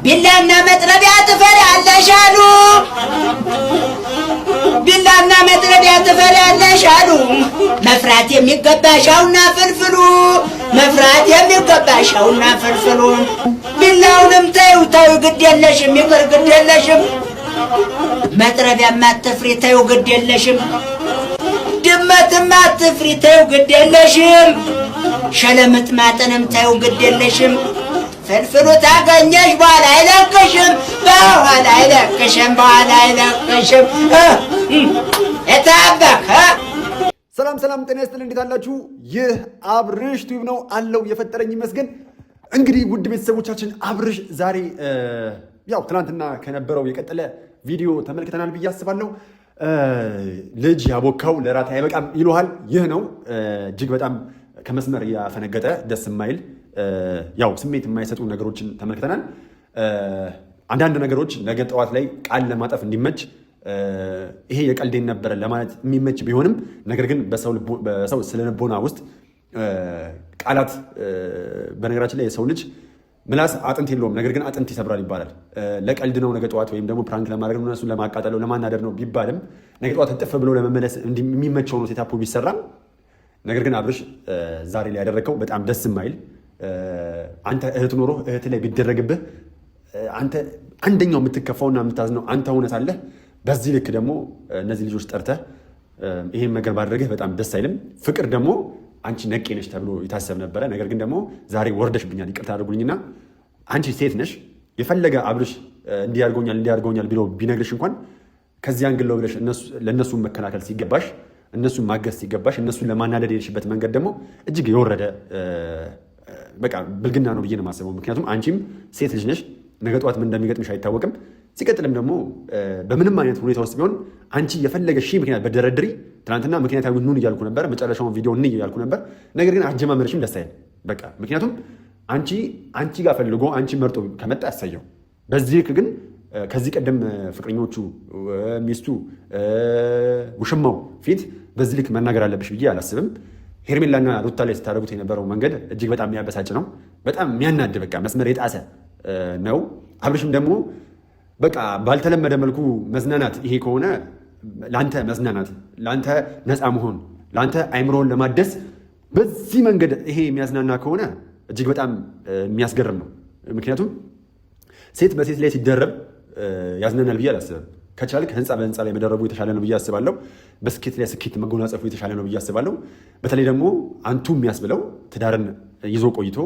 ቢላና መጥረቢያ ትፈሪያለሽ አሉ። ቢላና መጥረቢያ ትፈሪያለሽ አሉ። መፍራት የሚገባሻውና ፍልፍሉ መፍራት የሚገባሻውና ፍልፍሉ። ቢላውንም ተይው ተይው ግድ የለሽም ይቅር ግድ የለሽም። መጥረቢያማ አትፍሪ ተይው ግድ የለሽም። ድመትማ አትፍሪ ተይው ግድ የለሽም። ሸለምጥማጥንም ተይው ግድ የለሽም። ፍልፍሉ ታገኘሽ በኋላ አይለቅሽም በኋላ አይለቅሽም በኋላ አይለቅሽም። የታበክ ሰላም ሰላም፣ ጤና ይስጥልኝ። እንዴት አላችሁ? ይህ አብርሽ ቲዩብ ነው አለው የፈጠረኝ ይመስገን። እንግዲህ ውድ ቤተሰቦቻችን አብርሽ ዛሬ ያው ትናንትና ከነበረው የቀጠለ ቪዲዮ ተመልክተናል ብዬ አስባለሁ። ልጅ ያቦካው ለራት አይበቃም ይሉሃል። ይህ ነው እጅግ በጣም ከመስመር ያፈነገጠ ደስ የማይል ያው ስሜት የማይሰጡ ነገሮችን ተመልክተናል። አንዳንድ ነገሮች ነገ ጠዋት ላይ ቃል ለማጠፍ እንዲመች ይሄ የቀልዴን ነበረ ለማለት የሚመች ቢሆንም ነገር ግን በሰው ስለልቦና ውስጥ ቃላት በነገራችን ላይ የሰው ልጅ ምላስ አጥንት የለውም፣ ነገር ግን አጥንት ይሰብራል ይባላል። ለቀልድ ነው ነገ ጠዋት ወይም ደግሞ ፕራንክ ለማድረግ ነው እነሱን ለማቃጠል ነው ለማናደር ነው ቢባልም ነገ ጠዋት እጥፍ ብሎ ለመመለስ የሚመቸው ነው ሴታፑ ቢሰራም፣ ነገር ግን አብርሽ ዛሬ ላይ ያደረገው በጣም ደስ የማይል አንተ እህት ኖሮ እህት ላይ ቢደረግብህ አንተ አንደኛው የምትከፋውና የምታዝነው አንተ ሆነ ሳለህ በዚህ ልክ ደግሞ እነዚህ ልጆች ጠርተህ ይሄን ነገር ማድረግህ በጣም ደስ አይልም። ፍቅር ደግሞ አንቺ ነቄ ነሽ ተብሎ ይታሰብ ነበረ። ነገር ግን ደግሞ ዛሬ ወርደሽብኛል፣ ይቅርታ አድርጉልኝና አንቺ ሴት ነሽ። የፈለገ አብርሽ እንዲያርጎኛል ብሎ ቢነግርሽ እንኳን ከዚህ አንግለው ብለሽ ለእነሱን መከላከል ሲገባሽ፣ እነሱን ማገዝ ሲገባሽ፣ እነሱን ለማናደድ የሄድሽበት መንገድ ደግሞ እጅግ የወረደ በቃ ብልግና ነው ብዬ ነው የማስበው። ምክንያቱም አንቺም ሴት ልጅ ነሽ፣ ነገ ጠዋት ምን እንደሚገጥምሽ አይታወቅም። ሲቀጥልም ደግሞ በምንም አይነት ሁኔታ ውስጥ ቢሆን አንቺ የፈለገ ሺህ ምክንያት በደረድሪ ትናንትና ምክንያታዊ ኑን እያልኩ ነበር፣ መጨረሻውን ቪዲዮ እንይ እያልኩ ነበር። ነገር ግን አጀማመርሽም ደስ አይል በቃ። ምክንያቱም አንቺ ጋር ፈልጎ አንቺ መርጦ ከመጣ ያሳየው። በዚህ ልክ ግን ከዚህ ቀደም ፍቅረኞቹ፣ ሚስቱ፣ ውሽማው ፊት በዚህ ልክ መናገር አለብሽ ብዬ አላስብም። ሄርሜላና ሩታ ላይ ስታደርጉት የነበረው መንገድ እጅግ በጣም የሚያበሳጭ ነው፣ በጣም የሚያናድ በቃ መስመር የጣሰ ነው። አብርሽም ደግሞ በቃ ባልተለመደ መልኩ መዝናናት ይሄ ከሆነ ለአንተ መዝናናት፣ ለአንተ ነፃ መሆን፣ ለአንተ አይምሮን ለማደስ በዚህ መንገድ ይሄ የሚያዝናና ከሆነ እጅግ በጣም የሚያስገርም ነው። ምክንያቱም ሴት በሴት ላይ ሲደረብ ያዝናናል ብዬ አላስብም። ከቻልክ ህንፃ በህንፃ ላይ መደረቡ የተሻለ ነው ብዬ አስባለሁ። በስኬት ላይ ስኬት መጎናጸፉ የተሻለ ነው ብዬ አስባለሁ። በተለይ ደግሞ አንቱ የሚያስብለው ትዳርን ይዞ ቆይቶ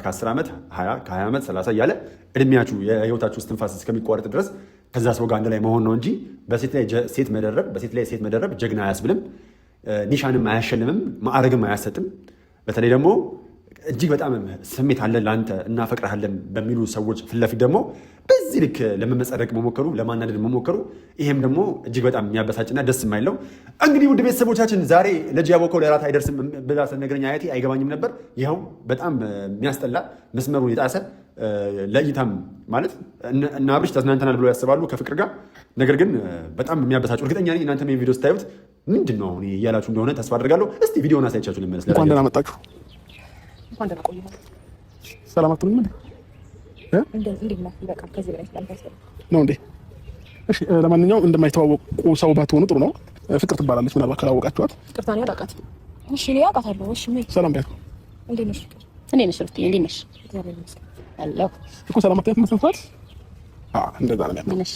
ከ10 ዓመት 20 ከ20 ዓመት 30 እያለ እድሜያችሁ የህይወታችሁ እስትንፋስ እስከሚቋረጥ ድረስ ከዛ ሰው ጋር አንድ ላይ መሆን ነው እንጂ በሴት ላይ ሴት መደረብ ጀግና አያስብልም፣ ኒሻንም አያሸልምም፣ ማዕረግም አያሰጥም። በተለይ ደግሞ እጅግ በጣም ስሜት አለን ለአንተ እናፈቅርሃለን በሚሉ ሰዎች ፊት ለፊት ደግሞ በዚህ ልክ ለመመጸደቅ መሞከሩ፣ ለማናደድ መሞከሩ ይሄም ደግሞ እጅግ በጣም የሚያበሳጭና ደስ የማይል ነው። እንግዲህ ውድ ቤተሰቦቻችን ዛሬ ልጅ ያቦካው ለራት አይደርስም ብላ ስትነግረኝ አያቴ አይገባኝም ነበር። ይኸው በጣም የሚያስጠላ መስመሩን የጣሰ ለእይታም ማለት እና አብርሽ ተዝናንተናል ብሎ ያስባሉ ከፍቅር ጋር። ነገር ግን በጣም የሚያበሳጩ እርግጠኛ ነኝ እናንተም ይሄን ቪዲዮ ስታዩት ምንድን ነው አሁን እያላችሁ እንደሆነ ተስፋ አድርጋለሁ። እስቲ ቪዲዮውን አሳይቻችሁ ልመለስ። እንኳን ደህና መጣችሁ። ሰላም አትሉም እንዴ? ነው እንዴ? እሺ፣ ለማንኛውም እንደማይተዋወቁ ሰው ባትሆኑ ጥሩ ነው። ፍቅር ትባላለች፣ ምናልባት ካላወቃችኋት። ፍቅርታ ነው ያውቃት? እሺ፣ ነው ያውቃታለሁ። እሺ፣ ሰላም ቢያት። እንዴት ነሽ? እንዴት ነሽ? ፍቅር እንዴት ነሽ? አሎ እኮ ሰላም አትያት መስንፋት። እንደዛ ነው ያለው። ነሽ?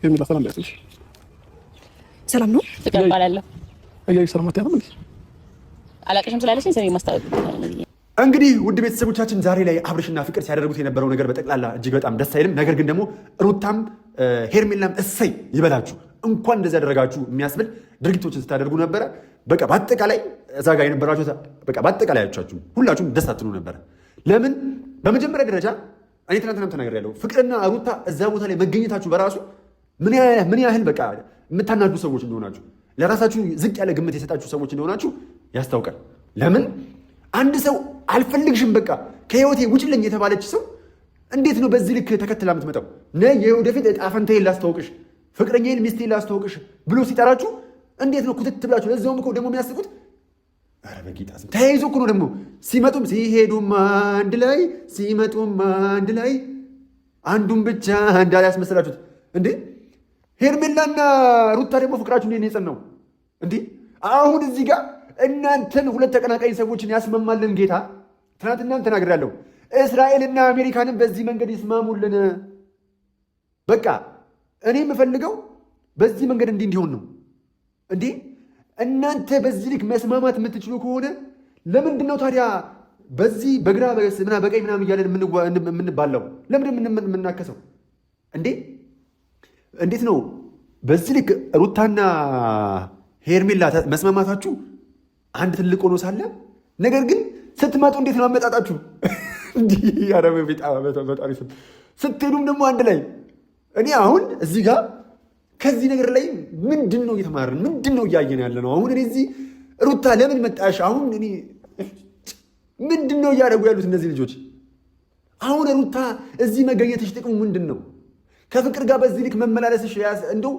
የሚላ ሰላም ቢያትሽ። ሰላም ነው ፍቅር እባላለሁ። አያይ ሰላም አትያትም እንዴ? አላውቅሽም ስላለሽኝ ስሜ ማስታወቅ እንግዲህ ውድ ቤተሰቦቻችን ዛሬ ላይ አብርሽና ፍቅር ሲያደርጉት የነበረው ነገር በጠቅላላ እጅግ በጣም ደስ አይልም። ነገር ግን ደግሞ ሩታም ሄርሜላም እሰይ ይበላችሁ እንኳን እንደዚህ ያደረጋችሁ የሚያስብል ድርጊቶችን ስታደርጉ ነበረ። በቃ በአጠቃላይ እዛ ጋር የነበራችሁ በቃ በአጠቃላይ ያቻችሁ ሁላችሁም ደስ አትሉ ነበረ። ለምን? በመጀመሪያ ደረጃ እኔ ትናንትናም ተናግሬያለሁ። ፍቅርና ሩታ እዛ ቦታ ላይ መገኘታችሁ በራሱ ምን ያህል በቃ የምታናዱ ሰዎች እንደሆናችሁ፣ ለራሳችሁ ዝቅ ያለ ግምት የሰጣችሁ ሰዎች እንደሆናችሁ ያስታውቃል። ለምን? አንድ ሰው አልፈልግሽም በቃ ከህይወቴ ውጭልኝ የተባለች ሰው እንዴት ነው በዚህ ልክ ተከትላ የምትመጣው? የወደፊት ዕጣ ፈንታዬን ላስተዋውቅሽ፣ ፍቅረኛዬን ሚስቴን ላስተዋውቅሽ ብሎ ሲጠራችሁ እንዴት ነው ኩትት ብላችሁ? ለዛውም እኮ ደግሞ የሚያስቁት ኧረ በጌታ ተያይዞ እኮ ነው ደግሞ ሲመጡም ሲሄዱም አንድ ላይ ሲመጡም አንድ ላይ አንዱን ብቻ እንዳለ ያስመስላችሁት እንዴ? ሄርሜላና ሩታ ደግሞ ፍቅራችሁ እንዴት ነው የጸናው እንዴ? አሁን እዚህ ጋር እናንተን ሁለት ተቀናቃኝ ሰዎችን ያስማማልን ጌታ ትናንትናም ተናግሬያለሁ። እስራኤልና አሜሪካንን በዚህ መንገድ ይስማሙልን። በቃ እኔ የምፈልገው በዚህ መንገድ እንዲሆን ነው እንዴ። እናንተ በዚህ ልክ መስማማት የምትችሉ ከሆነ ለምንድን ነው ታዲያ በዚህ በግራ በቀኝ ምናምን እያለን የምንባለው? ለምንድን የምናከሰው እንዴ? እንዴት ነው በዚህ ልክ ሩታና ሄርሜላ መስማማታችሁ አንድ ትልቅ ሆኖ ሳለ ነገር ግን ስትመጡ እንዴት ነው አመጣጣችሁ? እንዲህ ያረበ በጣም ስትሄዱም ደግሞ አንድ ላይ እኔ አሁን እዚህ ጋር ከዚህ ነገር ላይ ምንድን ነው እየተማርን ምንድን ነው እያየን ያለ ነው? አሁን እኔ እዚህ ሩታ ለምን መጣሽ? አሁን እኔ ምንድን ነው እያደረጉ ያሉት እነዚህ ልጆች? አሁን ሩታ እዚህ መገኘትሽ ጥቅሙ ምንድን ነው? ከፍቅር ጋር በዚህ ልክ መመላለስሽ እንደው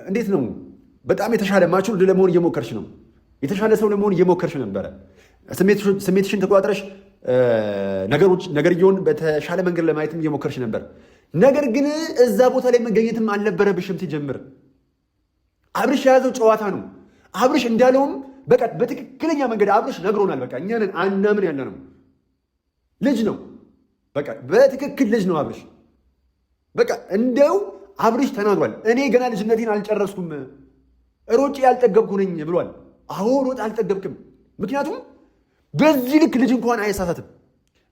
እንዴት ነው? በጣም የተሻለ ማቹር ለመሆን እየሞከርሽ ነው። የተሻለ ሰው ለመሆን እየሞከርሽ ነበረ። ስሜትሽን ተቆጣጥረሽ ነገርየውን በተሻለ መንገድ ለማየትም እየሞከርሽ ነበር። ነገር ግን እዛ ቦታ ላይ መገኘትም አልነበረብሽም። ትጀምር አብርሽ የያዘው ጨዋታ ነው። አብርሽ እንዳለውም በቃ በትክክለኛ መንገድ አብርሽ ነግሮናል። በቃ እኛንን አናምን ያለ ነው። ልጅ ነው። በቃ በትክክል ልጅ ነው አብርሽ። በቃ እንደው አብርሽ ተናግሯል። እኔ ገና ልጅነቴን አልጨረስኩም፣ ሮጬ ያልጠገብኩ ነኝ ብሏል። አዎ ሮጥ አልጠገብክም። ምክንያቱም በዚህ ልክ ልጅ እንኳን አይሳሳትም።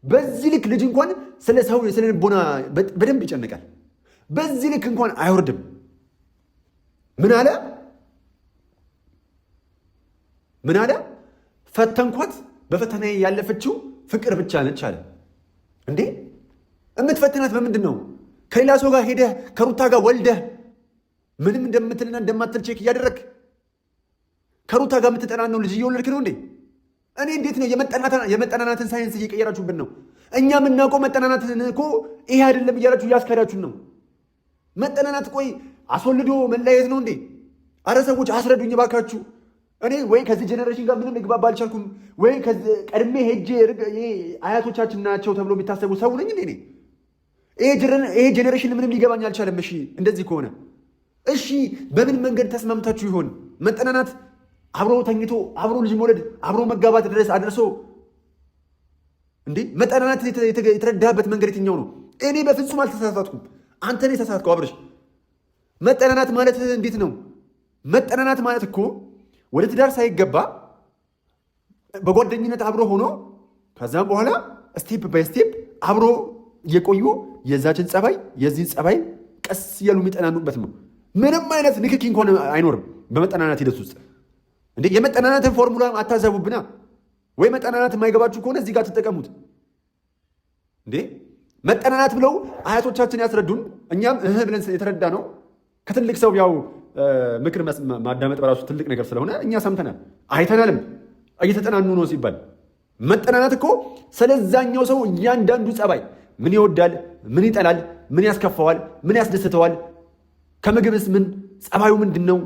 በዚህ ልክ ልጅ እንኳን ስለ ሰው ስለ ልቦና በደንብ ይጨነቃል። በዚህ ልክ እንኳን አይወርድም። ምን አለ? ፈተንኳት፣ በፈተና ያለፈችው ፍቅር ብቻ ነች አለ። እንዴ የምትፈትናት በምንድን ነው? ከሌላ ሰው ጋር ሄደህ ከሩታ ጋር ወልደህ ምንም እንደምትልና እንደማትል ቼክ እያደረግ ከሩታ ጋር የምትጠናነው ልጅ እየወለድክ ነው እንዴ? እኔ እንዴት ነው የመጠናናትን ሳይንስ እየቀየራችሁብን ነው? እኛ የምናውቀው መጠናናትን እኮ ይሄ አይደለም እያላችሁ እያስካዳችሁን ነው። መጠናናት ቆይ አስወልዶ መለያየት ነው እንዴ? አረ ሰዎች አስረዱኝ ባካችሁ። እኔ ወይ ከዚህ ጀኔሬሽን ጋር ምንም ልግባባ አልቻልኩም፣ ወይ ቀድሜ ሄጄ አያቶቻችን ናቸው ተብሎ የሚታሰቡ ሰው ነኝ እንዴ? ይሄ ጀኔሬሽን ምንም ሊገባኝ አልቻለም። እሺ እንደዚህ ከሆነ እሺ በምን መንገድ ተስማምታችሁ ይሆን? መጠናናት አብሮ ተኝቶ አብሮ ልጅ መውለድ አብሮ መጋባት ድረስ አድርሶ እንዴ? መጠናናት የተረዳበት መንገድ የትኛው ነው? እኔ በፍጹም አልተሳሳትኩም። አንተ ነህ የተሳሳትከው አብርሽ። መጠናናት ማለት እንዴት ነው? መጠናናት ማለት እኮ ወደ ትዳር ሳይገባ በጓደኝነት አብሮ ሆኖ ከዛም በኋላ ስቴፕ ባይ ስቴፕ አብሮ እየቆዩ የዛችን ጸባይ የዚህን ጸባይ ቀስ እያሉ የሚጠናኑበት ነው። ምንም አይነት ንክኪ እንኳን አይኖርም በመጠናናት ሂደት ውስጥ። እንዴ የመጠናናትን ፎርሙላ አታዘቡብና። ወይ መጠናናት የማይገባችሁ ከሆነ እዚህ ጋር ትጠቀሙት። እንዴ መጠናናት ብለው አያቶቻችን ያስረዱን፣ እኛም ብለን የተረዳ ነው። ከትልቅ ሰው ያው ምክር ማዳመጥ በራሱ ትልቅ ነገር ስለሆነ እኛ ሰምተናል አይተናልም። እየተጠናኑ ነው ሲባል መጠናናት እኮ ስለዛኛው ሰው እያንዳንዱ ጸባይ፣ ምን ይወዳል፣ ምን ይጠላል፣ ምን ያስከፋዋል፣ ምን ያስደስተዋል፣ ከምግብስ ምን ጸባዩ ምንድን ነው፣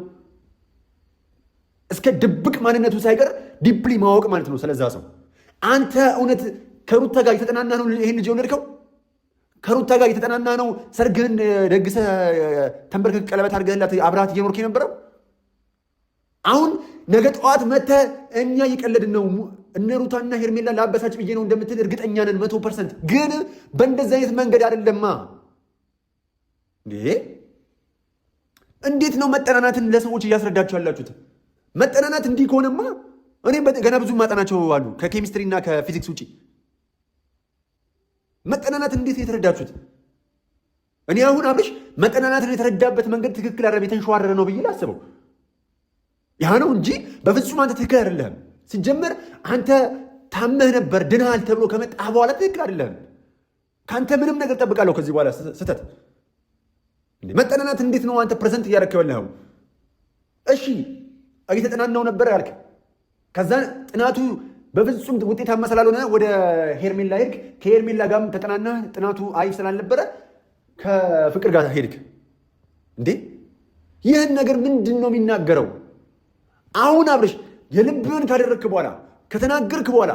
እስከ ድብቅ ማንነቱ ሳይቀር ዲፕሊ ማወቅ ማለት ነው ስለዛ ሰው። አንተ እውነት ከሩታ ጋር የተጠናና ነው ይህን ልጅ የወለድከው? ከሩታ ጋር የተጠናና ነው ሰርግህን ደግሰህ ተንበርክክ ቀለበት አድርገህላት አብረሃት እየኖርክ የነበረው? አሁን ነገ ጠዋት መተህ እኛ እየቀለድን ነው እነ ሩታና ሄርሜላ ለአበሳጭ ብዬ ነው እንደምትል እርግጠኛ ነን 100%። ግን በእንደዚህ አይነት መንገድ አይደለማ። እንዴት ነው መጠናናትን ለሰዎች እያስረዳችሁ ያላችሁት? መጠናናት እንዲህ ከሆነማ እኔ ገና ብዙ ማጠናቸው አሉ ከኬሚስትሪ እና ከፊዚክስ ውጭ። መጠናናት እንዴት የተረዳችሁት? እኔ አሁን አብርሽ መጠናናትን የተረዳበት መንገድ ትክክል አይደለም፣ የተንሸዋረረ ነው ብዬ ላስበው። ያ ነው እንጂ በፍጹም አንተ ትክክል አይደለህም። ሲጀመር አንተ ታመህ ነበር ድንሃል ተብሎ ከመጣህ በኋላ ትክክል አይደለህም። ከአንተ ምንም ነገር ጠብቃለሁ ከዚህ በኋላ ስህተት። መጠናናት እንዴት ነው አንተ ፕሬዘንት እያደረክ ያለኸው? እሺ እየተጠናናው ነበር ያልክ፣ ከዛ ጥናቱ በፍጹም ውጤታማ ስላልሆነ ወደ ሄርሜላ ሄድክ። ከሄርሜላ ጋርም ተጠናና ጥናቱ አሪፍ ስላልነበረ ከፍቅር ጋር ሄድክ። እንዴ ይህን ነገር ምንድን ነው የሚናገረው? አሁን አብርሽ የልብህን ካደረግክ በኋላ ከተናገርክ በኋላ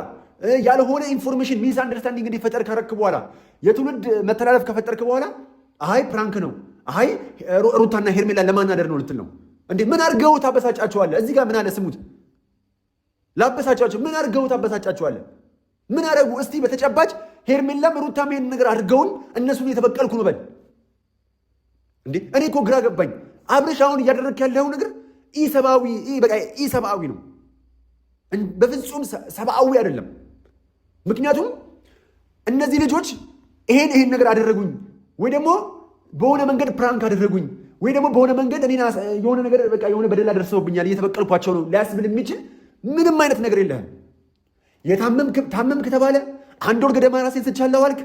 ያልሆነ ኢንፎርሜሽን ሚስ አንደርስታንዲንግ እንዲፈጠር ካረክ በኋላ የትውልድ መተላለፍ ከፈጠርክ በኋላ አይ ፕራንክ ነው፣ አይ ሩታና ሄርሜላ ለማናደር ነው ልትል ነው እንዴ? ምን አድርገው ታበሳጫቸዋለህ? እዚህ ጋር ምን አለ ስሙት። ላበሳጫቸው ምን አድርገው ታበሳጫቸዋለህ? ምን አደረጉ? እስቲ በተጨባጭ ሄርሜላም ሩታም ይሄን ነገር አድርገውን እነሱን የተበቀልኩ ነው በል እንዴ። እኔ እኮ ግራ ገባኝ። አብርሽ አሁን እያደረግክ ያለው ነገር ኢሰብአዊ ነው፣ በፍጹም ሰብአዊ አይደለም። ምክንያቱም እነዚህ ልጆች ይሄን ነገር አደረጉኝ ወይ ደግሞ በሆነ መንገድ ፕራንክ አደረጉኝ ወይ ደግሞ በሆነ መንገድ እኔ የሆነ ነገር በቃ የሆነ በደል አደርሰውብኛል እየተበቀልኳቸው ነው ሊያስብል የሚችል ምንም አይነት ነገር የለህም። ታመምክ ተባለ 1 ወር ገደማ ራሴን ስቻለሁ አልክ።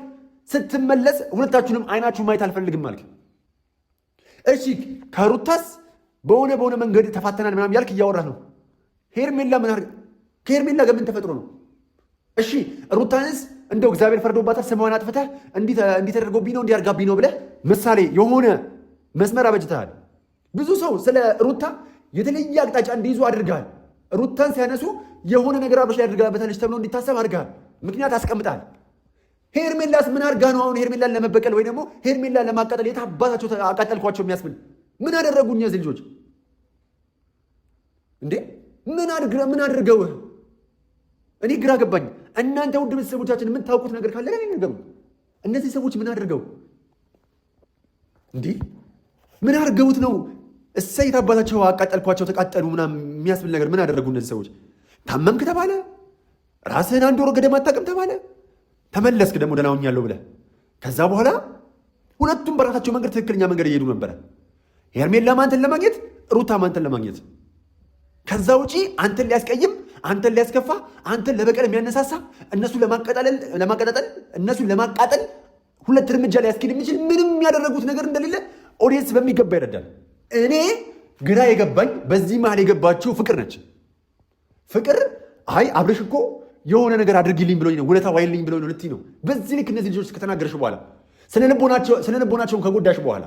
ስትመለስ ሁለታችሁንም አይናችሁ ማየት አልፈልግም አልክ። እሺ ከሩታስ በሆነ መንገድ ተፋተናል ምናምን ያልክ እያወራህ ነው። ሄርሜላ ምን አድርግ? ከሄርሜላ ጋር ምን ተፈጥሮ ነው? እሺ ሩታንስ እንደው እግዚአብሔር ፈርዶባታል ስሟን አጥፍተህ እንዲህ ተደርጎብኝ ነው እንዲያርጋብኝ ነው ብለህ ምሳሌ የሆነ መስመር አበጅተሃል። ብዙ ሰው ስለ ሩታ የተለየ አቅጣጫ እንዲይዙ አድርገሃል። ሩታን ሲያነሱ የሆነ ነገር አብረሽ ያድርጋበታለች ተብሎ እንዲታሰብ አድርገሃል። ምክንያት አስቀምጣል። ሄርሜላስ ምን አድርጋ ነው አሁን ሄርሜላን ለመበቀል ወይ ደግሞ ሄርሜላን ለማቃጠል የታባታቸው አቃጠልኳቸው የሚያስብል ምን አደረጉ እነዚህ ልጆች እንዴ? ምን አድርገውህ? እኔ ግራ ገባኝ። እናንተ ውድ ቤተሰቦቻችን የምታውቁት ነገር ካለ ለኔ ነገሩ። እነዚህ ሰዎች ምን አድርገው እንዴ? ምን አድርገውት ነው እሰይ የታባታቸው አቃጠልኳቸው ተቃጠሉ ምናምን የሚያስብል ነገር ምን አደረጉ እነዚህ ሰዎች? ታመምክ ተባለ፣ ራስህን 1 ወር ገደማ አታውቅም ተባለ፣ ተመለስክ ደግሞ ደህና ሆኛለሁ ብለህ። ከዛ በኋላ ሁለቱም በራሳቸው መንገድ ትክክለኛ መንገድ እየሄዱ ነበረ። ሄርሜላ አንተን ለማግኘት፣ ሩታ አንተን ለማግኘት። ከዛ ውጪ አንተን ሊያስቀይም፣ አንተን ሊያስከፋ፣ አንተን ለበቀል የሚያነሳሳ እነሱን ለማቃጠል 2 እርምጃ ሊያስኬድ የሚችል ምንም ያደረጉት ነገር እንደሌለ ኦዲየንስ በሚገባ ይረዳል። እኔ ግራ የገባኝ በዚህ መሀል የገባችው ፍቅር ነች። ፍቅር አይ አብርሽ እኮ የሆነ ነገር አድርጊልኝ ብሎኝ ነው ውለታ ዋይልኝ ብሎኝ ነው ልትይ ነው። በዚህ ልክ እነዚህ ልጆች ከተናገረሽ በኋላ ስነ ልቦናቸውን ከጎዳሽ በኋላ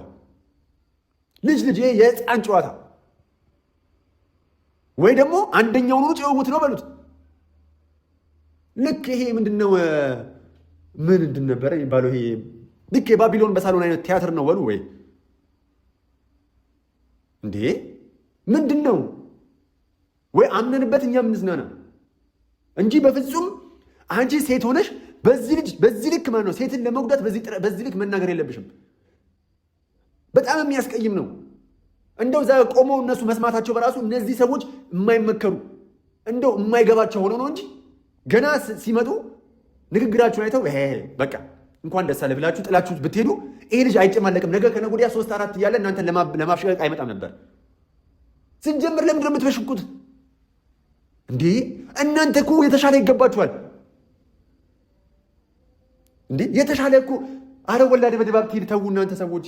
ልጅ የህፃን ጨዋታ ወይ ደግሞ አንደኛውን ሩጭ የውት ነው በሉት። ልክ ይሄ ምንድነው ምንድን ነበረ የሚባለው? ይሄ ልክ የባቢሎን በሳሎን አይነት ቲያትር ነው በሉ ወይ እንዴ ምንድን ነው? ወይ አምነንበት እኛ ምንዝናና እንጂ በፍጹም አንቺ ሴት ሆነሽ በዚህ ልክ ማለት ነው ሴትን ለመጉዳት በዚህ ልክ መናገር የለብሽም። በጣም የሚያስቀይም ነው። እንደው እዛ ቆመው እነሱ መስማታቸው በራሱ እነዚህ ሰዎች የማይመከሩ እንደው የማይገባቸው ሆኖ ነው እንጂ ገና ሲመጡ ንግግራችሁን አይተው በቃ እንኳን ደስ አለ ብላችሁ ጥላችሁት ብትሄዱ ይሄ ልጅ አይጨማለቅም፣ ነገ ከነገ ወዲያ 3-4 እያለ እናንተን ለማፍሸቅ አይመጣም ነበር። ስንጀምር ለምንድን ነው የምትበሽቁት እንዴ? እናንተ እኮ የተሻለ ይገባችኋል እንዴ! የተሻለ እኮ አረ ወላዴ በድባብ ትሄድ ተዉ እናንተ ሰዎች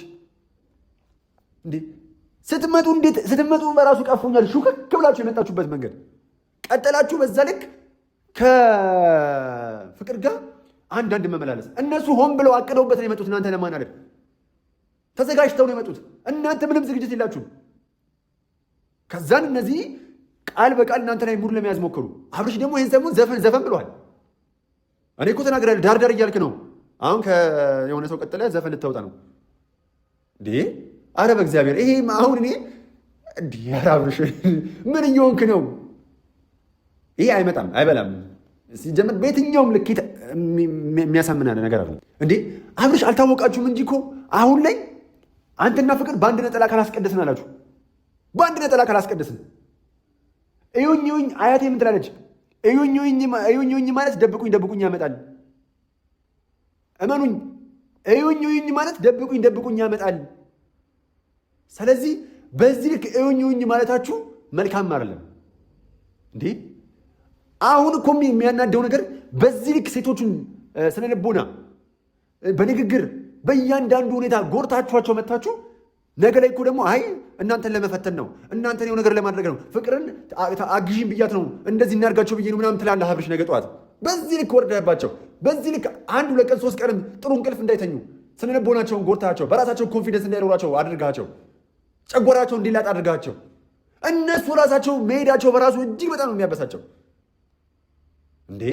እንዴ! ስትመጡ በራሱ ቀፎኛል። ሹክክ ብላችሁ የመጣችሁበት መንገድ ቀጠላችሁ። በዛ ልክ ከፍቅር ጋር አንዳንድ መመላለስ እነሱ ሆን ብለው አቅደውበት ነው የመጡት። እናንተ ለማናደድ ተዘጋጅተው ነው የመጡት። እናንተ ምንም ዝግጅት የላችሁም። ከዛን እነዚህ ቃል በቃል እናንተ ላይ ሙድ ለመያዝ ሞከሩ። አብርሽ ደግሞ ይህን ሰሞን ዘፈን ብለዋል። እኔ እኮ ተናግራለሁ። ዳርዳር እያልክ ነው አሁን። የሆነ ሰው ቀጥለ ዘፈን ልታወጣ ነው እንዴ? አረ በእግዚአብሔር ይሄ አሁን እኔ እንዲህ አብርሽ ምን እየሆንክ ነው? ይሄ አይመጣም አይበላም። ሲጀምር በየትኛውም ልኬት የሚያሳምና ነገር አለ እንዴ? አብርሽ አልታወቃችሁም እንጂ እኮ አሁን ላይ አንተና ፍቅር በአንድ ነጠላ ካላስቀደስን አላችሁ። በአንድ ነጠላ ካላስቀደስን እዩኝ አያቴ ምን ትላለች? እዩኝ ማለት ደብቁኝ ያመጣል። እመኑኝ፣ እዩኝ ማለት ደብቁኝ ያመጣል። ስለዚህ በዚህ ልክ እዩኝ ማለታችሁ መልካም አይደለም እንዴ? አሁን እኮ የሚያናደው ነገር በዚህ ልክ ሴቶቹን ስነ ልቦና በንግግር በእያንዳንዱ ሁኔታ ጎርታችኋቸው መታችሁ። ነገ ላይ እኮ ደግሞ አይ እናንተን ለመፈተን ነው፣ እናንተን የሆነ ነገር ለማድረግ ነው፣ ፍቅርን አግዢን ብያት ነው እንደዚህ እናርጋቸው ብዬ ነው ምናምን ትላለህ አብርሽ። ነገ ጠዋት በዚህ ልክ ወርደህባቸው፣ በዚህ ልክ 1 2 ቀን 3 ቀንም ጥሩ እንቅልፍ እንዳይተኙ ስነ ልቦናቸውን ጎርታቸው፣ በራሳቸው ኮንፊደንስ እንዳይኖራቸው አድርጋቸው፣ ጨጓራቸው እንዲላጥ አድርጋቸው። እነሱ ራሳቸው መሄዳቸው በራሱ እጅግ በጣም ነው የሚያበሳቸው እንዴ።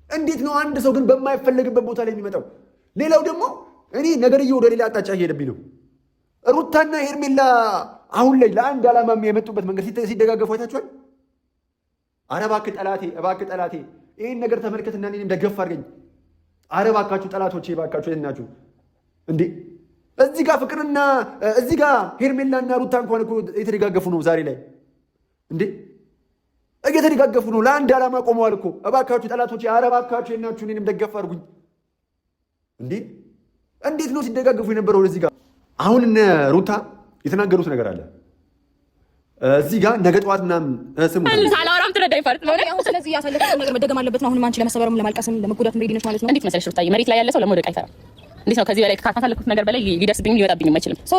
እንዴት ነው አንድ ሰው ግን በማይፈለግበት ቦታ ላይ የሚመጣው? ሌላው ደግሞ እኔ ነገርዬ ወደ ሌላ አቅጣጫ እየሄደብኝ ነው። ሩታና ሄርሜላ አሁን ላይ ለአንድ ዓላማ የመጡበት መንገድ ሲደጋገፉ አይታችኋል። ኧረ እባክህ ጠላቴ ይህን ነገር ተመልከትና እኔንም ደገፍ አድርገኝ። ኧረ እባካችሁ ጠላቶቼ እባካችሁ ናችሁ እንዴ? እዚህ ጋር ፍቅርና እዚህ ጋር ሄርሜላና ሩታ እንኳን እኮ የተደጋገፉ ነው ዛሬ ላይ እንዴ፣ እየተደጋገፉ ነው። ለአንድ ዓላማ ቆመዋል እኮ። እባካችሁ ጠላቶቼ፣ ኧረ እባካችሁ ናችሁ እኔንም ደገፍ አድርጉኝ እንዴ! እንዴት ነው ሲደጋገፉ የነበረው? እዚህ ጋር አሁን እነ ሩታ የተናገሩት ነገር አለ እዚህ ጋር ነገ ጠዋት ምናምን ስሙ ሳላወራም ትረዳኝ ፈርጥ ነው። አሁን ስለዚህ ያሳለፈው ነገር መደገም አለበት ነው። አሁን አንቺ ለመሰበርም ለማልቀስም ለመጎዳትም ሬዲ ነሽ ማለት ነው። እንዴት መሰለሽ ሩታዬ፣ መሬት ላይ ያለ ሰው ለመውደቅ አይፈራም። እንዴት ነው ከዚህ በላይ ካሳለፍኩት ነገር በላይ ሊደርስብኝ ሊመጣብኝ አይችልም። ሶ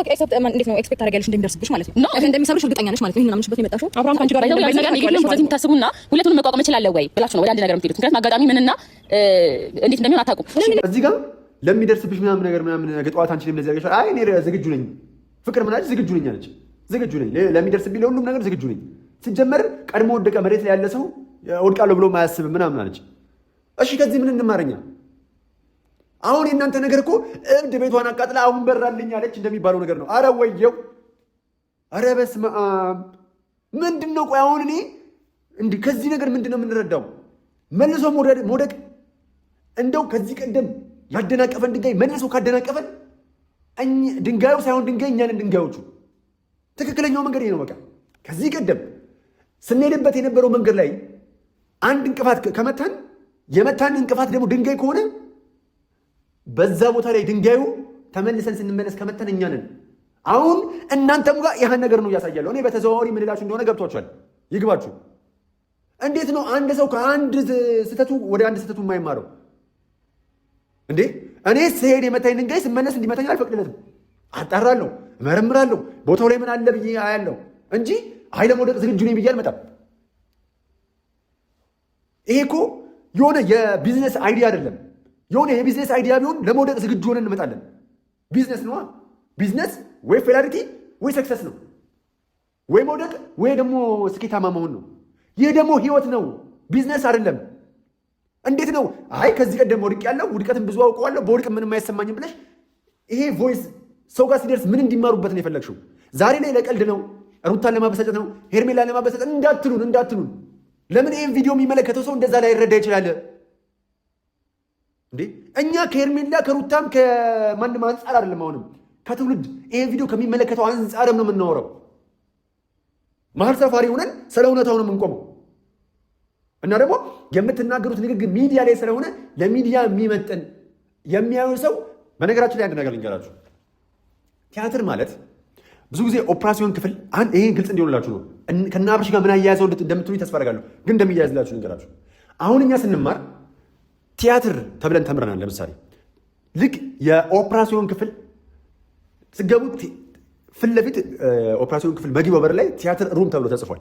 እንዴት ነው ኤክስፔክት ታደርጊያለሽ እንደሚደርስብሽ ማለት ነው? እንደሚሰሩሽ እርግጠኛ ነሽ ማለት ነው? ይሄን አምንሽበት የመጣሽው አብርሃም ካንቺ ጋር ያለው ነገር ነው። ስለዚህ ታስቡና ሁለቱንም መቋቋም እችላለሁ ወይ ብላችሁ ነው ወደ አንድ ነገር የምትሄዱት። ምክንያቱም አጋጣሚ ምንና እንዴት እንደሚሆን አታውቁም። እዚህ ጋር ለሚደርስብሽ ምናምን ነገር ምናምን ነገ ጠዋት አንቺ ለምን ዘጋሽ? አይ እኔ ዝግጁ ነኝ ፍቅር ምን አለች? ዝግጁ ነኝ አለች። ዝግጁ ነኝ ለሚደርስብኝ ለሁሉም ነገር ዝግጁ ነኝ። ሲጀመር ቀድሞ ወደቀ መሬት ላይ ያለ ሰው ወድቃለሁ ብሎ ማያስብ ምናምን አለች። እሺ ከዚህ ምን እንማረኛ? አሁን የእናንተ ነገር እኮ እብድ ቤቷን አቃጥላ አሁን በራልኝ አለች እንደሚባለው ነገር ነው። አረ ወየው፣ አረ በስመ አብ ምንድን ነው? ቆይ አሁን እኔ እንዲህ ከዚህ ነገር ምንድን ነው የምንረዳው? መልሶ መውደቅ እንደው ከዚህ ቀደም ያደናቀፈን ድንጋይ መልሶ ካደናቀፈን ድንጋዩ ሳይሆን ድንጋይ እኛንን ድንጋዮቹ። ትክክለኛው መንገድ ይሄ ነው። በቃ ከዚህ ቀደም ስንሄድበት የነበረው መንገድ ላይ አንድ እንቅፋት ከመታን የመታን እንቅፋት ደግሞ ድንጋይ ከሆነ በዛ ቦታ ላይ ድንጋዩ ተመልሰን ስንመለስ ከመታን እኛንን። አሁን እናንተም ጋር ይህን ነገር ነው እያሳያለሁ። እኔ በተዘዋዋሪ ምንላችሁ እንደሆነ ገብቷችኋል፣ ይግባችሁ። እንዴት ነው አንድ ሰው ከአንድ ስህተቱ ወደ አንድ ስህተቱ የማይማረው እንዴ? እኔ ስሄድ የመታኝ ድንጋይ ስመለስ እንዲመታኝ አልፈቅድለትም። አጣራለሁ፣ እመረምራለሁ፣ ቦታው ላይ ምን አለ ብዬ አያለሁ እንጂ አይ ለመውደቅ ዝግጁ ነኝ ብዬ አልመጣም። ይሄ እኮ የሆነ የቢዝነስ አይዲያ አይደለም። የሆነ የቢዝነስ አይዲያ ቢሆን ለመውደቅ ዝግጁ ሆነን እንመጣለን። ቢዝነስ ነዋ። ቢዝነስ ወይ ፌላሪቲ ወይ ሰክሰስ ነው፣ ወይ መውደቅ ወይ ደግሞ ስኬታማ መሆን ነው። ይህ ደግሞ ህይወት ነው፣ ቢዝነስ አይደለም። እንዴት ነው አይ ከዚህ ቀደም ወድቅ ያለው ውድቀትን ብዙ አውቀዋለሁ በወድቅ ምንም አይሰማኝም ብለሽ ይሄ ቮይስ ሰው ጋር ሲደርስ ምን እንዲማሩበት ነው የፈለግሽው? ዛሬ ላይ ለቀልድ ነው፣ ሩታን ለማበሰጨት ነው፣ ሄርሜላን ለማበሰጨት እንዳትሉን። ለምን ይህን ቪዲዮ የሚመለከተው ሰው እንደዛ ላይ ይረዳ ይችላል እንዴ? እኛ ከሄርሜላ ከሩታም ከማንም አንጻር አይደለም፣ አሁንም ከትውልድ ይህን ቪዲዮ ከሚመለከተው አንጻርም ነው የምናወራው። መሀል ሰፋሪ ሆነን ስለ እውነታው ነው የምንቆመው። እና ደግሞ የምትናገሩት ንግግር ሚዲያ ላይ ስለሆነ ለሚዲያ የሚመጥን የሚያዩ ሰው። በነገራችን ላይ አንድ ነገር ልንገራችሁ። ቲያትር ማለት ብዙ ጊዜ ኦፕራሲዮን ክፍል ይሄን ግልጽ እንዲሆንላችሁ ነው። ከና አብርሽ ጋር ምን አያያዘው እንደምትሉኝ ተስፋ አደርጋለሁ፣ ግን እንደሚያያዝላችሁ ልንገራችሁ። አሁን እኛ ስንማር ቲያትር ተብለን ተምረናል። ለምሳሌ ልክ የኦፕራሲዮን ክፍል ስገቡ ፊት ለፊት ኦፕራሲዮን ክፍል መግቢያው በር ላይ ቲያትር ሩም ተብሎ ተጽፏል።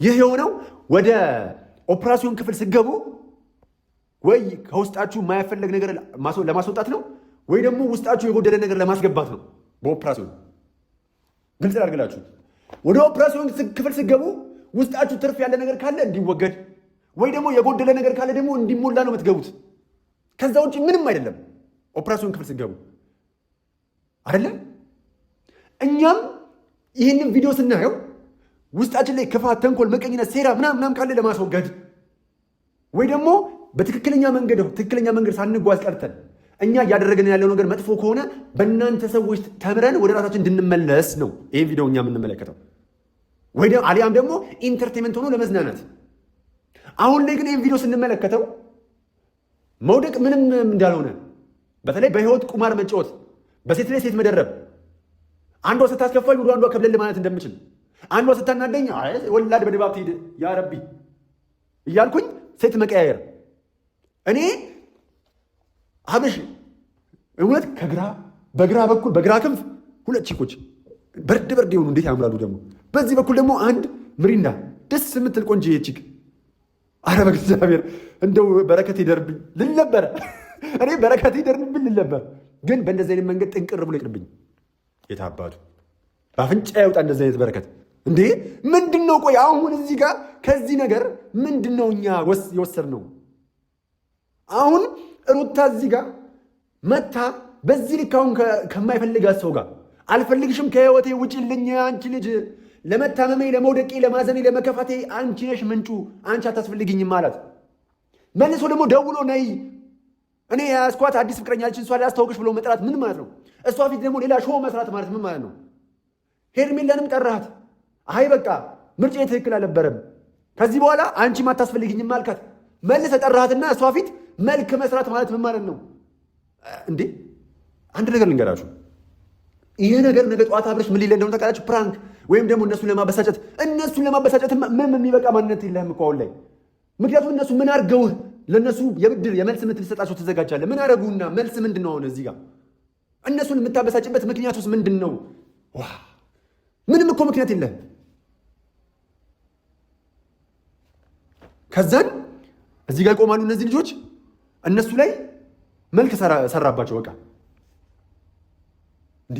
ይህ የሆነው ወደ ኦፕራሲዮን ክፍል ስገቡ ወይ ከውስጣችሁ የማያፈለግ ነገር ለማስወጣት ነው፣ ወይ ደግሞ ውስጣችሁ የጎደለ ነገር ለማስገባት ነው። በኦፕራሲዮን ግልጽ ላድርግላችሁ። ወደ ኦፕራሲዮን ክፍል ስገቡ ውስጣችሁ ትርፍ ያለ ነገር ካለ እንዲወገድ፣ ወይ ደግሞ የጎደለ ነገር ካለ ደግሞ እንዲሞላ ነው የምትገቡት። ከዛ ውጭ ምንም አይደለም። ኦፕራሲዮን ክፍል ስገቡ አይደለም። እኛም ይህንን ቪዲዮ ስናየው ውስጣችን ላይ ክፋት፣ ተንኮል፣ መቀኝነት፣ ሴራ ምናምን ካለ ለማስወገድ ወይ ደግሞ በትክክለኛ መንገድ ሳንጓዝ ቀርተን እኛ እያደረግን ያለው ነገር መጥፎ ከሆነ በእናንተ ሰዎች ተምረን ወደ ራሳችን እንድንመለስ ነው ይህን ቪዲዮ እኛ የምንመለከተው። ወይ አሊያም ደግሞ ኢንተርቴንመንት ሆኖ ለመዝናናት። አሁን ላይ ግን ይህን ቪዲዮ ስንመለከተው መውደቅ ምንም እንዳልሆነ፣ በተለይ በህይወት ቁማር መጫወት፣ በሴት ላይ ሴት መደረብ፣ አንዷ ስታስከፋኝ ወደ አንዷ ከብለል ማለት እንደምችል፣ አንዷ ስታናደኝ ወላድ በድባብ ትሄድ ያ ረቢ እያልኩኝ ሴት መቀያየር። እኔ አብሽ እውነት በግራ በኩል በግራ ክንፍ ሁለት ቺኮች በርድ የሆኑ እንዴት ያምራሉ ደግሞ። በዚህ በኩል ደግሞ አንድ ምሪንዳ ደስ የምትል ቆንጆ ቺክ። አረ በእግዚአብሔር እንደው በረከት ይደርብኝ ልል ነበረ። እኔ በረከት ይደርብኝ ልል ነበር፣ ግን በእንደዚህ አይነት መንገድ ጥንቅር ብሎ ይቅርብኝ። የታባቱ በአፍንጫ ያውጣ እንደዚህ አይነት በረከት። እንዴ ምንድን ነው? ቆይ አሁን እዚህ ጋር ከዚህ ነገር ምንድን ነው እኛ የወሰድነው? አሁን ሩታ እዚህ ጋር መታ በዚህ ልክ አሁን ከማይፈልጋት ሰው ጋር አልፈልግሽም ከህይወቴ ውጪልኝ አንቺ ልጅ ለመታመሜ ለመውደቄ ለማዘኔ ለመከፋቴ አንቺ ነሽ ምንጩ አንቺ አታስፈልግኝም ማለት መልሶ ደግሞ ደውሎ ነይ እኔ ያስኳት አዲስ ፍቅረኛ አለች እሷ ላስታውቅሽ ብሎ መጥራት ምን ማለት ነው? እሷ ፊት ደግሞ ሌላ ሾው መስራት ማለት ምን ማለት ነው? ሄርሜላንም ጠራሃት። አይ በቃ ምርጫዬ ትክክል አልነበረም ከዚህ በኋላ አንቺ ማታስፈልግኝም አልካት። መልሰ ጠራሃትና እሷ ፊት መልክ መስራት ማለት ምን ማለት ነው እንዴ? አንድ ነገር ልንገራችሁ። ይሄ ነገር ነገ ጠዋት አብረሽ ምን ሊል እንደሆነ ታውቃላችሁ? ፕራንክ ወይም ደግሞ እነሱን ለማበሳጨት ምንም የሚበቃ ማንነት የለህም እኮ አሁን ላይ። ምክንያቱም እነሱ ምን አድርገውህ ለእነሱ የብድር የመልስ ምት ልሰጣቸው ትዘጋጃለህ? ምን አደረጉና መልስ ምንድን ነው? አሁን እዚህ ጋር እነሱን የምታበሳጭበት ምክንያት ውስጥ ምንድን ነው? ምንም እኮ ምክንያት የለህም። ከዛን እዚህ ጋር ይቆማሉ እነዚህ ልጆች እነሱ ላይ መልክ ሰራባቸው። በቃ እንዴ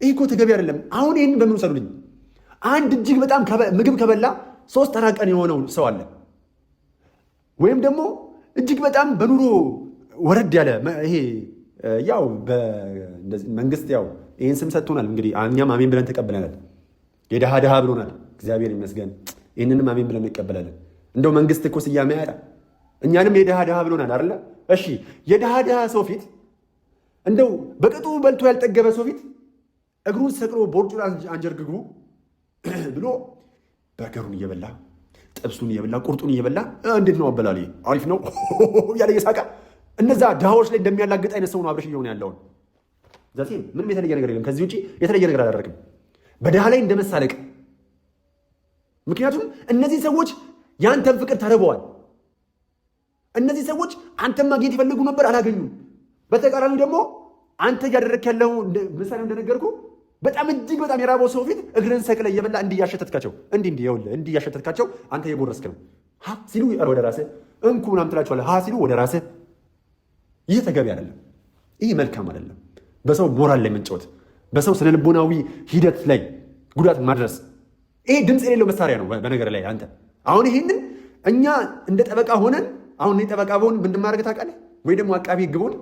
ይህ እኮ ተገቢ አይደለም። አሁን ይህን በምን ውሰዱልኝ። አንድ እጅግ በጣም ምግብ ከበላ 3 4 ቀን የሆነው ሰው አለ፣ ወይም ደግሞ እጅግ በጣም በኑሮ ወረድ ያለ ይሄ ያው መንግስት ያው ይህን ስም ሰጥቶናል። እንግዲህ እኛም አሜን ብለን ተቀብለናል። የድሃ ድሃ ብሎናል። እግዚአብሔር ይመስገን። ይህንንም አሜን ብለን እንቀበላለን። እንደው መንግስት እኮ ስያሜ ያጣ እኛንም የድሃ ድሃ ብሎናል አይደለ? እሺ የድሃ ድሃ ሰው ፊት እንደው በቅጡ በልቶ ያልጠገበ ሰው ፊት እግሩን ሰቅሎ ቦርጩን አንጀርግግሩ ብሎ በርገሩን እየበላ ጥብሱን እየበላ ቁርጡን እየበላ እንዴት ነው አበላል አሪፍ ነው ያለ የሳቃ እነዛ ድሃዎች ላይ እንደሚያላግጥ አይነት ሰው ነው አብረሽ እየሆነ ያለውን። ዛቴ ምንም የተለየ ነገር የለም። ከዚህ ውጪ የተለየ ነገር አላደረግም። በድሃ ላይ እንደመሳለቅ። ምክንያቱም እነዚህ ሰዎች ያንተን ፍቅር ተርበዋል። እነዚህ ሰዎች አንተን ማግኘት ይፈልጉ ነበር፣ አላገኙም። በተቃራኒ ደግሞ አንተ እያደረክ ያለው ምሳሌ እንደነገርኩ በጣም እጅግ በጣም የራበው ሰው ፊት እግርን ሰቅለ እየበላ እንዲህ እያሸተትካቸው እንዲህ እያሸተትካቸው አንተ እየጎረስክ ነው። ሀ ሲሉ ወደ ራስህ እንኩ ምናምን ትላቸዋለህ። ሀ ሲሉ ወደ ራስህ። ይህ ተገቢ አይደለም። ይህ መልካም አይደለም። በሰው ሞራል ላይ መንጫወት፣ በሰው ስነልቦናዊ ሂደት ላይ ጉዳት ማድረስ ይሄ ድምፅ የሌለው መሳሪያ ነው። በነገር ላይ አንተ አሁን ይህንን እኛ እንደ ጠበቃ ሆነን አሁን እኔ ጠበቃ በሆን ምንድን ማድረግ ታውቃለህ? ወይ ደግሞ አቃቢ ሕግ ብሆን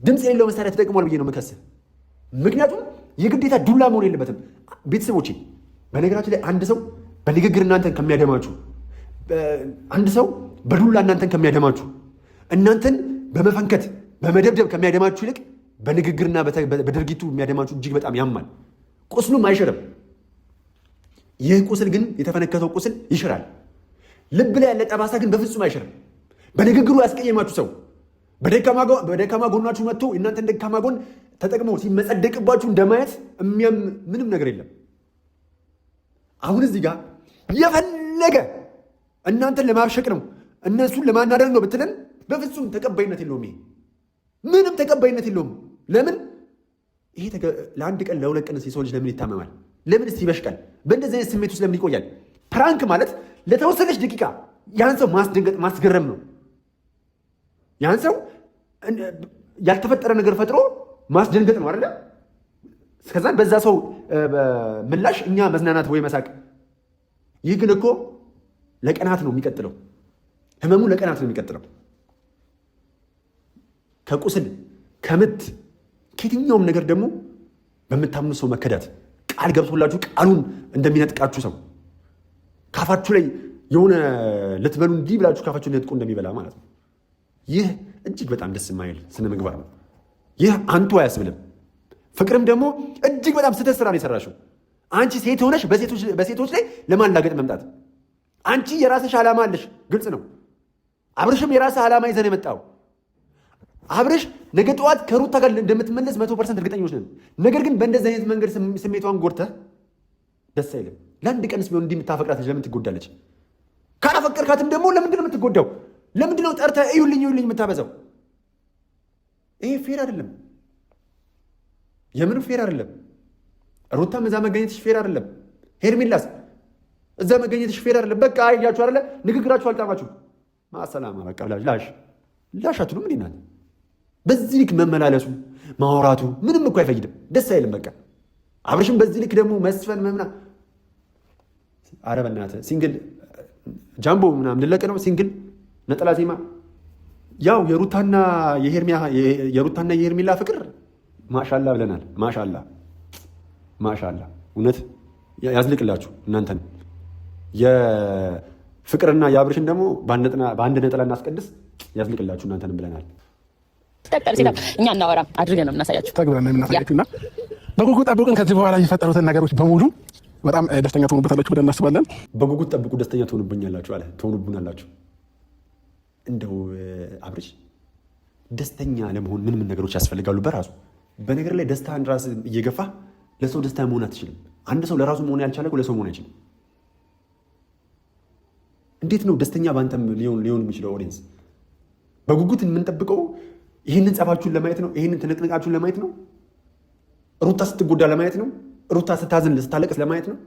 ድምፅ የሌለው መሳሪያ ተጠቅሟል ብዬ ነው የምከስህ። ምክንያቱም የግዴታ ዱላ መሆን የለበትም። ቤተሰቦቼ በነገራችን ላይ አንድ ሰው በንግግር እናንተን ከሚያደማችሁ፣ አንድ ሰው በዱላ እናንተን ከሚያደማችሁ፣ እናንተን በመፈንከት በመደብደብ ከሚያደማችሁ ይልቅ በንግግርና በድርጊቱ የሚያደማችሁ እጅግ በጣም ያማል። ቁስሉም አይሽርም። ይህ ቁስል ግን የተፈነከተው ቁስል ይሽራል። ልብ ላይ ያለ ጠባሳ ግን በፍጹም አይሽርም። በንግግሩ ያስቀየማችሁ ሰው በደካማ ጎናችሁ መጥቶ እናንተን ደካማ ጎን ተጠቅመው ሲመጸደቅባችሁ እንደማየት የሚያም ምንም ነገር የለም። አሁን እዚህ ጋር የፈለገ እናንተን ለማብሸቅ ነው እነሱን ለማናደር ነው ብትለን በፍጹም ተቀባይነት የለውም። ይሄ ምንም ተቀባይነት የለውም። ለምን ይሄ ለአንድ ቀን ለሁለት ቀን የሰው ልጅ ለምን ይታመማል? ለምንስ ይበሽቃል? በእንደዚህ አይነት ስሜት ውስጥ ለምን ይቆያል? ፕራንክ ማለት ለተወሰነች ደቂቃ ያን ሰው ማስደንገጥ ማስገረም ነው። ያን ሰው ያልተፈጠረ ነገር ፈጥሮ ማስደንገጥ ነው አይደለ? ከዛ በዛ ሰው ምላሽ እኛ መዝናናት ወይ መሳቅ። ይህ ግን እኮ ለቀናት ነው የሚቀጥለው። ህመሙ ለቀናት ነው የሚቀጥለው። ከቁስል ከምት ከየትኛውም ነገር ደግሞ በምታምኑ ሰው መከዳት፣ ቃል ገብቶላችሁ ቃሉን እንደሚነጥቃችሁ ሰው ካፋችሁ ላይ የሆነ ልትበሉ እንዲህ ብላችሁ ካፋችሁን ነጥቆ እንደሚበላ ማለት ነው። ይህ እጅግ በጣም ደስ የማይል ስነ ምግባር ነው። ይህ አንቱ አያስብልም። ፍቅርም ደግሞ እጅግ በጣም ስህተት ስራ ነው የሰራሽው። አንቺ ሴት ሆነሽ በሴቶች ላይ ለማላገጥ መምጣት። አንቺ የራስሽ ዓላማ አለሽ፣ ግልጽ ነው። አብርሽም የራስህ ዓላማ ይዘን የመጣው አብርሽ ነገ ጠዋት ከሩታ ጋር እንደምትመለስ 100% እርግጠኞች ነን። ነገር ግን በእንደዚህ አይነት መንገድ ስሜቷን ጎድተህ ደስ አይልም። ለአንድ ቀንስ ቢሆን እንዲህ የምታፈቅራት ለምን ትጎዳለች? ካላፈቀርካትም ደግሞ ለምንድን ነው የምትጎዳው? ለምንድን ነው ጠርተህ እዩልኝ የምታበዛው? ይሄ ፌር አይደለም። የምን ፌር አይደለም? ሩታም እዛ መገኘትሽ ፌር አይደለም። ሄርሜላስ እዛ መገኘትሽ ፌር አይደለም። በቃ አያችሁ አይደለ? ንግግራችሁ አልጣማችሁ። ማሰላማ በቃ ላሽ አትሉም እንዴ እናንተ? በዚህ ልክ መመላለሱ ማውራቱ ምንም እኮ አይፈይድም፣ ደስ አይልም። በቃ አብርሽም በዚህ ልክ ደግሞ መስፈን መምና ኧረ በእናትህ ሲንግል ጃምቦ ምናምን ልለቅ ነው ሲንግል ነጠላ ዜማ ያው የሩታና የሄርሜላ ፍቅር ማሻላ ብለናል። ማሻላ እውነት ያዝልቅላችሁ እናንተን። የፍቅርና የአብርሽን ደግሞ በአንድ ነጠላ እናስቀድስ፣ ያዝልቅላችሁ እናንተንም ብለናል። እኛ እናወራም አድርገን ነው የምናሳያችሁ፣ ተግብረን ነው የምናሳያችሁ እና በጉጉት ጠብቁን። ከዚህ በኋላ የሚፈጠሩትን ነገሮች በሙሉ በጣም ደስተኛ ትሆኑበታላችሁ ብለን እናስባለን። በጉጉት ጠብቁ፣ ደስተኛ ትሆኑብናላችሁ። እንደው አብርሽ ደስተኛ ለመሆን ምን ነገሮች ያስፈልጋሉ? በራሱ በነገር ላይ ደስታን ራስ እየገፋ ለሰው ደስታ መሆን አትችልም። አንድ ሰው ለራሱ መሆን ያልቻለ ለሰው መሆን አይችልም። እንዴት ነው ደስተኛ በአንተም ሊሆን የሚችለው? ኦዲየንስ በጉጉት የምንጠብቀው ይህንን ጸባችሁን ለማየት ነው። ይህንን ትንቅንቃችሁን ለማየት ነው። ሩታ ስትጎዳ ለማየት ነው። ሩታ ስታዝን ስታለቅስ ለማየት ነው።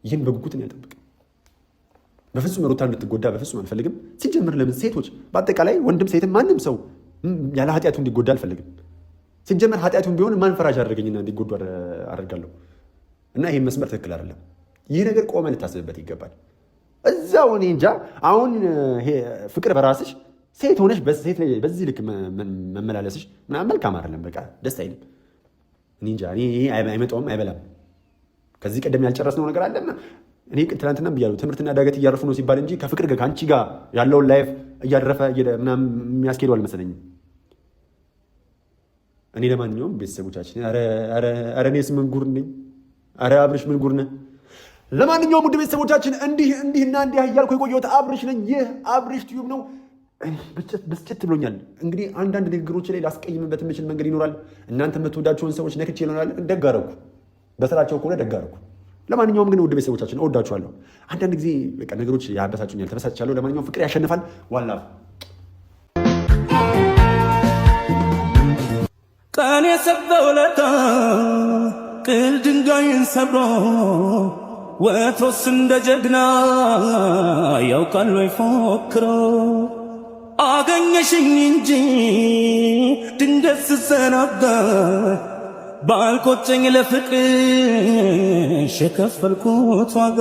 ይህን በጉጉትን ያልጠብቅ። በፍጹም ሩታ እንድትጎዳ በፍጹም አልፈልግም። ሲጀምር ለምን ሴቶች በአጠቃላይ ወንድም ሴትም ማንም ሰው ያለ ኃጢአቱ እንዲጎዳ አልፈልግም። ሲጀመር ኃጢአቱን ቢሆን ማን ፈራጅ አደረገኝና እንዲጎዱ አደርጋለሁ? እና ይህን መስመር ትክክል አይደለም። ይህ ነገር ቆመ ልታስብበት ይገባል። እዛው እኔ እንጃ። አሁን ፍቅር በራስሽ ሴት ሆነሽ በዚህ ልክ መመላለስሽ ምናምን መልካም አይደለም። በቃ ደስ አይልም። እኔ እንጃ። አይመጣውም፣ አይበላም። ከዚህ ቀደም ያልጨረስነው ነገር አለና እኔ ትናንትና ብያለሁ። ትምህርትና ዳገት እያረፉ ነው ሲባል እንጂ ከፍቅር ጋር ከአንቺ ጋር ያለውን ላይፍ እያደረፈ ምናምን የሚያስኬዱ አልመሰለኝም። እኔ ለማንኛውም ቤተሰቦቻችን ኧረ እኔስ ምን ጉር ነኝ? ኧረ አብርሽ ምን ጉር ነህ? ለማንኛውም ውድ ቤተሰቦቻችን እንዲህና እንዲህ እያልኩ የቆየሁት አብርሽ ነኝ። ይህ አብርሽ ቲዩብ ነው። ብስጭት ብሎኛል። እንግዲህ አንዳንድ ንግግሮች ላይ ላስቀይምበት የምችል መንገድ ይኖራል። እናንተ የምትወዳቸውን ሰዎች ነክቼ ይሆናል። ደግ አደረኩ፣ በስራቸው ከሆነ ደግ አደረኩ። ለማንኛውም ግን ውድ ቤተሰቦቻችን እወዳችኋለሁ። አንዳንድ ጊዜ በቃ ነገሮች ያበሳጩኛል፣ ተበሳጭቻለሁ። ለማንኛውም ፍቅር ያሸንፋል። ዋላ ቀን የሰበው ለታ ቅል ድንጋይን ሰብሮ ወትሮስ እንደ ጀግና ያውቃል ወይ ፎክሮ አገኘሽኝ እንጂ ድንገት ስሰናጋ ባልቆጨኝ ለፍቅርሽ የከፈልኩት ዋጋ